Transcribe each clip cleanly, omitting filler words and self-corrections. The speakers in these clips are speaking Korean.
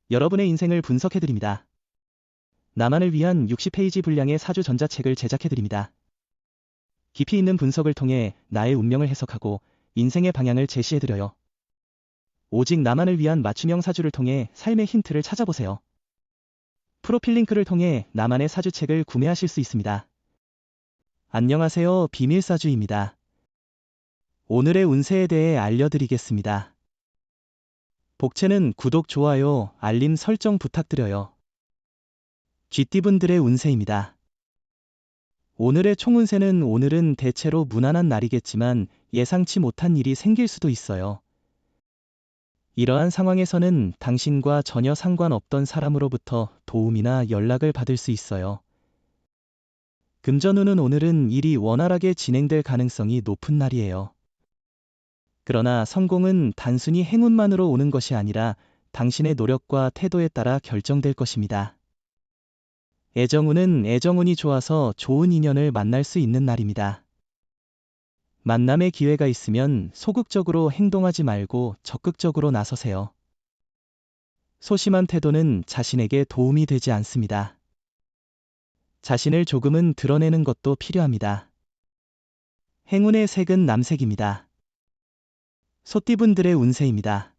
여러분의 인생을 분석해드립니다. 나만을 위한 60페이지 분량의 사주 전자책을 제작해드립니다. 깊이 있는 분석을 통해 나의 운명을 해석하고 인생의 방향을 제시해드려요. 오직 나만을 위한 맞춤형 사주를 통해 삶의 힌트를 찾아보세요. 프로필 링크를 통해 나만의 사주책을 구매하실 수 있습니다. 안녕하세요, 비밀사주입니다. 오늘의 운세에 대해 알려드리겠습니다. 복채는 구독, 좋아요, 알림 설정 부탁드려요. 쥐띠분들의 운세입니다. 오늘의 총운세는 오늘은 대체로 무난한 날이겠지만 예상치 못한 일이 생길 수도 있어요. 이러한 상황에서는 당신과 전혀 상관없던 사람으로부터 도움이나 연락을 받을 수 있어요. 금전운은 오늘은 일이 원활하게 진행될 가능성이 높은 날이에요. 그러나 성공은 단순히 행운만으로 오는 것이 아니라 당신의 노력과 태도에 따라 결정될 것입니다. 애정운은 애정운이 좋아서 좋은 인연을 만날 수 있는 날입니다. 만남의 기회가 있으면 소극적으로 행동하지 말고 적극적으로 나서세요. 소심한 태도는 자신에게 도움이 되지 않습니다. 자신을 조금은 드러내는 것도 필요합니다. 행운의 색은 남색입니다. 소띠분들의 운세입니다.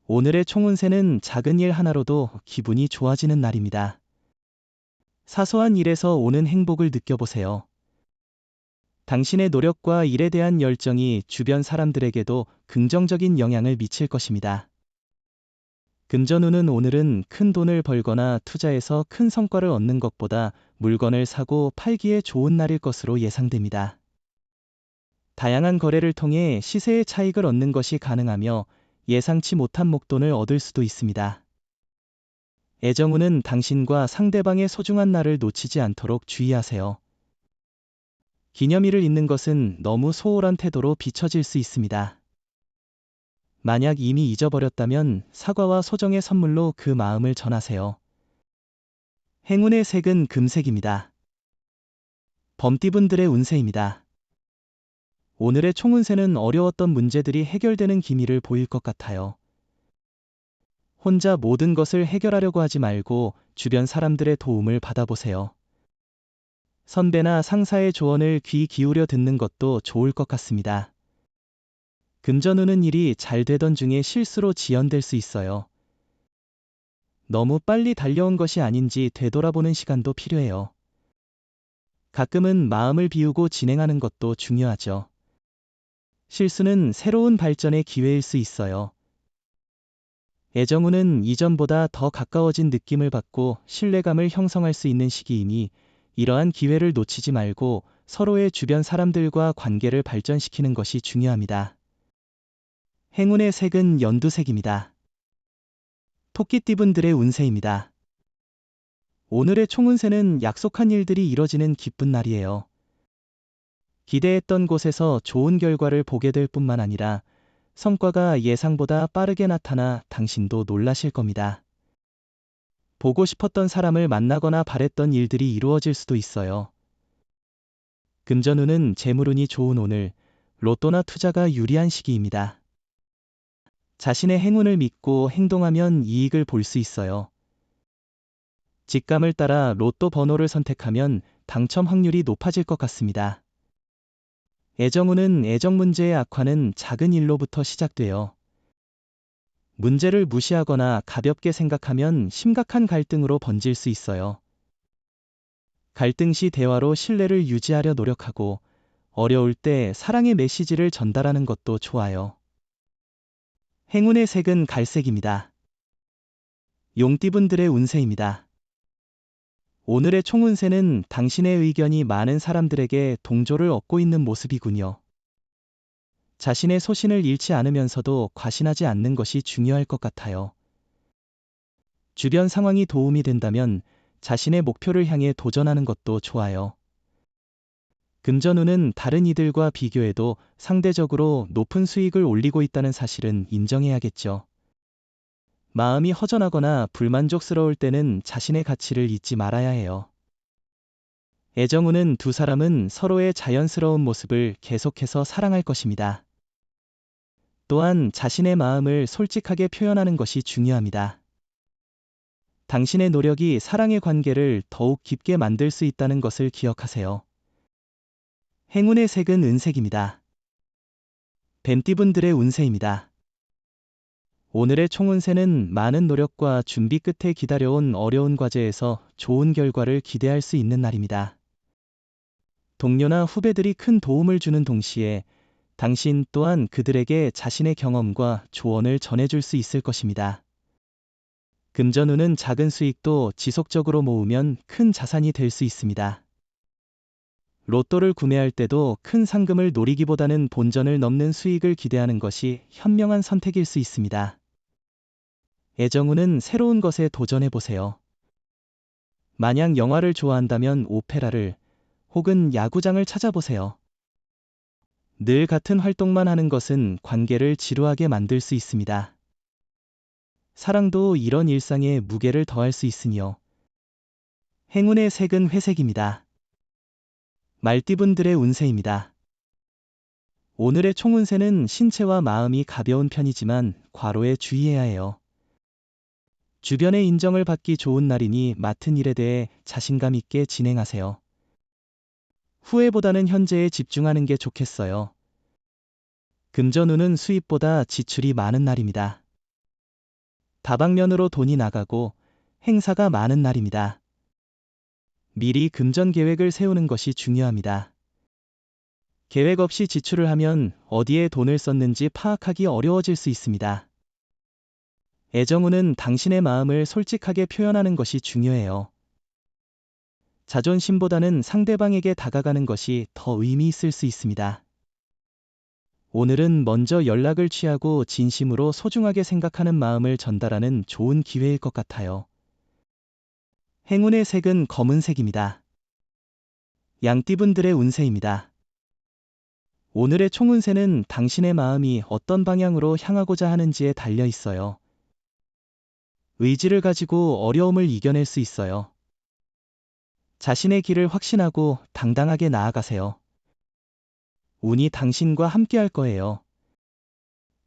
오늘의 총운세는 작은 일 하나로도 기분이 좋아지는 날입니다. 사소한 일에서 오는 행복을 느껴보세요. 당신의 노력과 일에 대한 열정이 주변 사람들에게도 긍정적인 영향을 미칠 것입니다. 금전운은 오늘은 큰 돈을 벌거나 투자해서 큰 성과를 얻는 것보다 물건을 사고 팔기에 좋은 날일 것으로 예상됩니다. 다양한 거래를 통해 시세의 차익을 얻는 것이 가능하며 예상치 못한 목돈을 얻을 수도 있습니다. 애정운은 당신과 상대방의 소중한 날을 놓치지 않도록 주의하세요. 기념일을 잊는 것은 너무 소홀한 태도로 비춰질 수 있습니다. 만약 이미 잊어버렸다면 사과와 소정의 선물로 그 마음을 전하세요. 행운의 색은 금색입니다. 범띠분들의 운세입니다. 오늘의 총운세는 어려웠던 문제들이 해결되는 기미를 보일 것 같아요. 혼자 모든 것을 해결하려고 하지 말고 주변 사람들의 도움을 받아보세요. 선배나 상사의 조언을 귀 기울여 듣는 것도 좋을 것 같습니다. 금전운은 일이 잘 되던 중에 실수로 지연될 수 있어요. 너무 빨리 달려온 것이 아닌지 되돌아보는 시간도 필요해요. 가끔은 마음을 비우고 진행하는 것도 중요하죠. 실수는 새로운 발전의 기회일 수 있어요. 애정운은 이전보다 더 가까워진 느낌을 받고 신뢰감을 형성할 수 있는 시기이니 이러한 기회를 놓치지 말고 서로의 주변 사람들과 관계를 발전시키는 것이 중요합니다. 행운의 색은 연두색입니다. 토끼띠분들의 운세입니다. 오늘의 총운세는 약속한 일들이 이뤄지는 기쁜 날이에요. 기대했던 곳에서 좋은 결과를 보게 될 뿐만 아니라 성과가 예상보다 빠르게 나타나 당신도 놀라실 겁니다. 보고 싶었던 사람을 만나거나 바랬던 일들이 이루어질 수도 있어요. 금전운은 재물운이 좋은 오늘, 로또나 투자가 유리한 시기입니다. 자신의 행운을 믿고 행동하면 이익을 볼 수 있어요. 직감을 따라 로또 번호를 선택하면 당첨 확률이 높아질 것 같습니다. 애정운은 애정 문제의 악화는 작은 일로부터 시작돼요. 문제를 무시하거나 가볍게 생각하면 심각한 갈등으로 번질 수 있어요. 갈등 시 대화로 신뢰를 유지하려 노력하고 어려울 때 사랑의 메시지를 전달하는 것도 좋아요. 행운의 색은 갈색입니다. 용띠분들의 운세입니다. 오늘의 총운세는 당신의 의견이 많은 사람들에게 동조를 얻고 있는 모습이군요. 자신의 소신을 잃지 않으면서도 과신하지 않는 것이 중요할 것 같아요. 주변 상황이 도움이 된다면 자신의 목표를 향해 도전하는 것도 좋아요. 금전운은 다른 이들과 비교해도 상대적으로 높은 수익을 올리고 있다는 사실은 인정해야겠죠. 마음이 허전하거나 불만족스러울 때는 자신의 가치를 잊지 말아야 해요. 애정운은 두 사람은 서로의 자연스러운 모습을 계속해서 사랑할 것입니다. 또한 자신의 마음을 솔직하게 표현하는 것이 중요합니다. 당신의 노력이 사랑의 관계를 더욱 깊게 만들 수 있다는 것을 기억하세요. 행운의 색은 은색입니다. 뱀띠분들의 운세입니다. 오늘의 총운세는 많은 노력과 준비 끝에 기다려온 어려운 과제에서 좋은 결과를 기대할 수 있는 날입니다. 동료나 후배들이 큰 도움을 주는 동시에 당신 또한 그들에게 자신의 경험과 조언을 전해줄 수 있을 것입니다. 금전운은 작은 수익도 지속적으로 모으면 큰 자산이 될 수 있습니다. 로또를 구매할 때도 큰 상금을 노리기보다는 본전을 넘는 수익을 기대하는 것이 현명한 선택일 수 있습니다. 애정운은 새로운 것에 도전해보세요. 만약 영화를 좋아한다면 오페라를 혹은 야구장을 찾아보세요. 늘 같은 활동만 하는 것은 관계를 지루하게 만들 수 있습니다. 사랑도 이런 일상에 무게를 더할 수 있으니요. 행운의 색은 회색입니다. 말띠분들의 운세입니다. 오늘의 총운세는 신체와 마음이 가벼운 편이지만 과로에 주의해야 해요. 주변의 인정을 받기 좋은 날이니 맡은 일에 대해 자신감 있게 진행하세요. 후회보다는 현재에 집중하는 게 좋겠어요. 금전운은 수입보다 지출이 많은 날입니다. 다방면으로 돈이 나가고 행사가 많은 날입니다. 미리 금전 계획을 세우는 것이 중요합니다. 계획 없이 지출을 하면 어디에 돈을 썼는지 파악하기 어려워질 수 있습니다. 애정운은 당신의 마음을 솔직하게 표현하는 것이 중요해요. 자존심보다는 상대방에게 다가가는 것이 더 의미 있을 수 있습니다. 오늘은 먼저 연락을 취하고 진심으로 소중하게 생각하는 마음을 전달하는 좋은 기회일 것 같아요. 행운의 색은 검은색입니다. 양띠분들의 운세입니다. 오늘의 총운세는 당신의 마음이 어떤 방향으로 향하고자 하는지에 달려 있어요. 의지를 가지고 어려움을 이겨낼 수 있어요. 자신의 길을 확신하고 당당하게 나아가세요. 운이 당신과 함께할 거예요.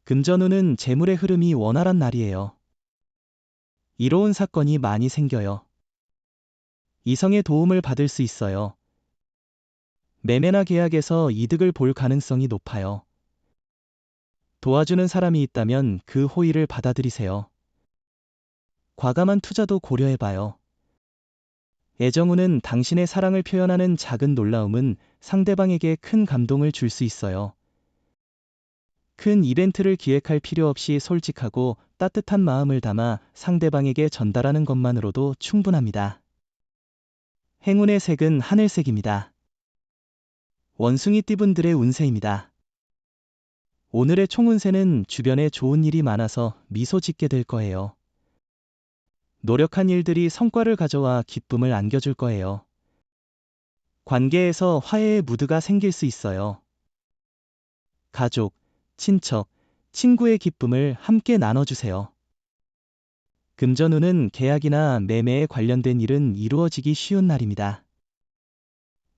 금전운은 재물의 흐름이 원활한 날이에요. 이로운 사건이 많이 생겨요. 이성의 도움을 받을 수 있어요. 매매나 계약에서 이득을 볼 가능성이 높아요. 도와주는 사람이 있다면 그 호의를 받아들이세요. 과감한 투자도 고려해봐요. 애정운은 당신의 사랑을 표현하는 작은 놀라움은 상대방에게 큰 감동을 줄 수 있어요. 큰 이벤트를 기획할 필요 없이 솔직하고 따뜻한 마음을 담아 상대방에게 전달하는 것만으로도 충분합니다. 행운의 색은 하늘색입니다. 원숭이띠분들의 운세입니다. 오늘의 총운세는 주변에 좋은 일이 많아서 미소 짓게 될 거예요. 노력한 일들이 성과를 가져와 기쁨을 안겨줄 거예요. 관계에서 화해의 무드가 생길 수 있어요. 가족, 친척, 친구의 기쁨을 함께 나눠주세요. 금전운은 계약이나 매매에 관련된 일은 이루어지기 쉬운 날입니다.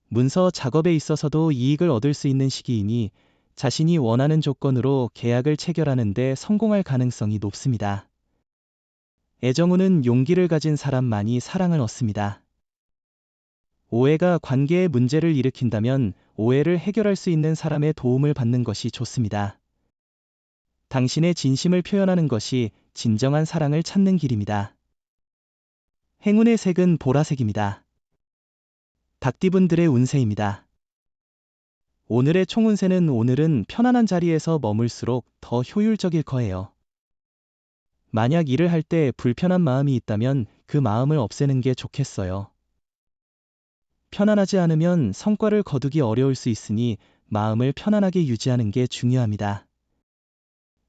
문서 작업에 있어서도 이익을 얻을 수 있는 시기이니 자신이 원하는 조건으로 계약을 체결하는 데 성공할 가능성이 높습니다. 애정운은 용기를 가진 사람만이 사랑을 얻습니다. 오해가 관계에 문제를 일으킨다면 오해를 해결할 수 있는 사람의 도움을 받는 것이 좋습니다. 당신의 진심을 표현하는 것이 진정한 사랑을 찾는 길입니다. 행운의 색은 보라색입니다. 닭띠분들의 운세입니다. 오늘의 총운세는 오늘은 편안한 자리에서 머물수록 더 효율적일 거예요. 만약 일을 할 때 불편한 마음이 있다면 그 마음을 없애는 게 좋겠어요. 편안하지 않으면 성과를 거두기 어려울 수 있으니 마음을 편안하게 유지하는 게 중요합니다.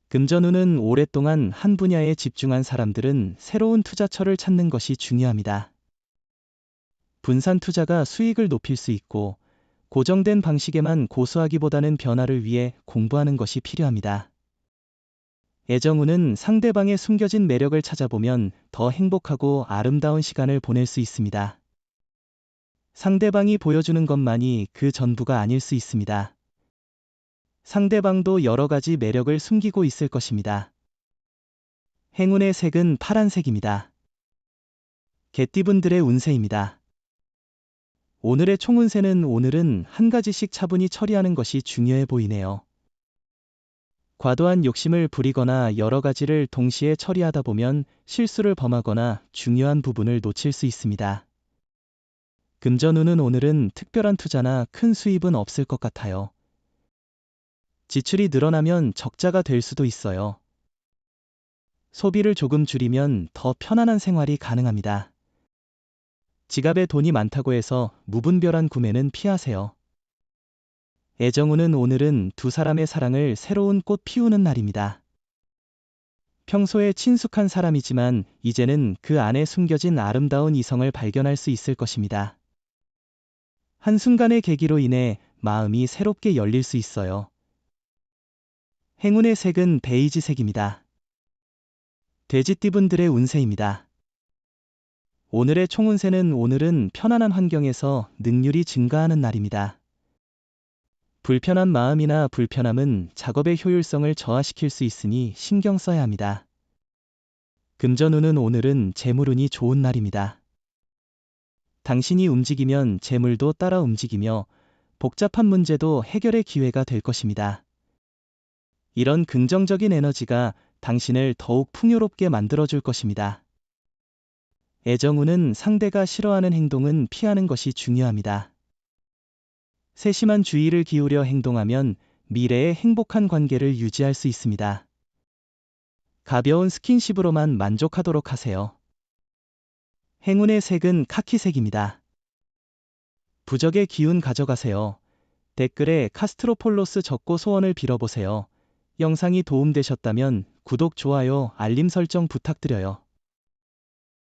금전운은 오랫동안 한 분야에 집중한 사람들은 새로운 투자처를 찾는 것이 중요합니다. 분산 투자가 수익을 높일 수 있고 고정된 방식에만 고수하기보다는 변화를 위해 공부하는 것이 필요합니다. 애정운은 상대방의 숨겨진 매력을 찾아보면 더 행복하고 아름다운 시간을 보낼 수 있습니다. 상대방이 보여주는 것만이 그 전부가 아닐 수 있습니다. 상대방도 여러 가지 매력을 숨기고 있을 것입니다. 행운의 색은 파란색입니다. 개띠분들의 운세입니다. 오늘의 총운세는 오늘은 한 가지씩 차분히 처리하는 것이 중요해 보이네요. 과도한 욕심을 부리거나 여러 가지를 동시에 처리하다 보면 실수를 범하거나 중요한 부분을 놓칠 수 있습니다. 금전운은 오늘은 특별한 투자나 큰 수입은 없을 것 같아요. 지출이 늘어나면 적자가 될 수도 있어요. 소비를 조금 줄이면 더 편안한 생활이 가능합니다. 지갑에 돈이 많다고 해서 무분별한 구매는 피하세요. 애정운은 오늘은 두 사람의 사랑을 새로운 꽃 피우는 날입니다. 평소에 친숙한 사람이지만 이제는 그 안에 숨겨진 아름다운 이성을 발견할 수 있을 것입니다. 한순간의 계기로 인해 마음이 새롭게 열릴 수 있어요. 행운의 색은 베이지색입니다. 돼지띠분들의 운세입니다. 오늘의 총운세는 오늘은 편안한 환경에서 능률이 증가하는 날입니다. 불편한 마음이나 불편함은 작업의 효율성을 저하시킬 수 있으니 신경 써야 합니다. 금전운은 오늘은 재물운이 좋은 날입니다. 당신이 움직이면 재물도 따라 움직이며 복잡한 문제도 해결의 기회가 될 것입니다. 이런 긍정적인 에너지가 당신을 더욱 풍요롭게 만들어줄 것입니다. 애정운은 상대가 싫어하는 행동은 피하는 것이 중요합니다. 세심한 주의를 기울여 행동하면 미래에 행복한 관계를 유지할 수 있습니다. 가벼운 스킨십으로만 만족하도록 하세요. 행운의 색은 카키색입니다. 부적의 기운 가져가세요. 댓글에 카스트로폴로스 적고 소원을 빌어보세요. 영상이 도움되셨다면 구독, 좋아요, 알림 설정 부탁드려요.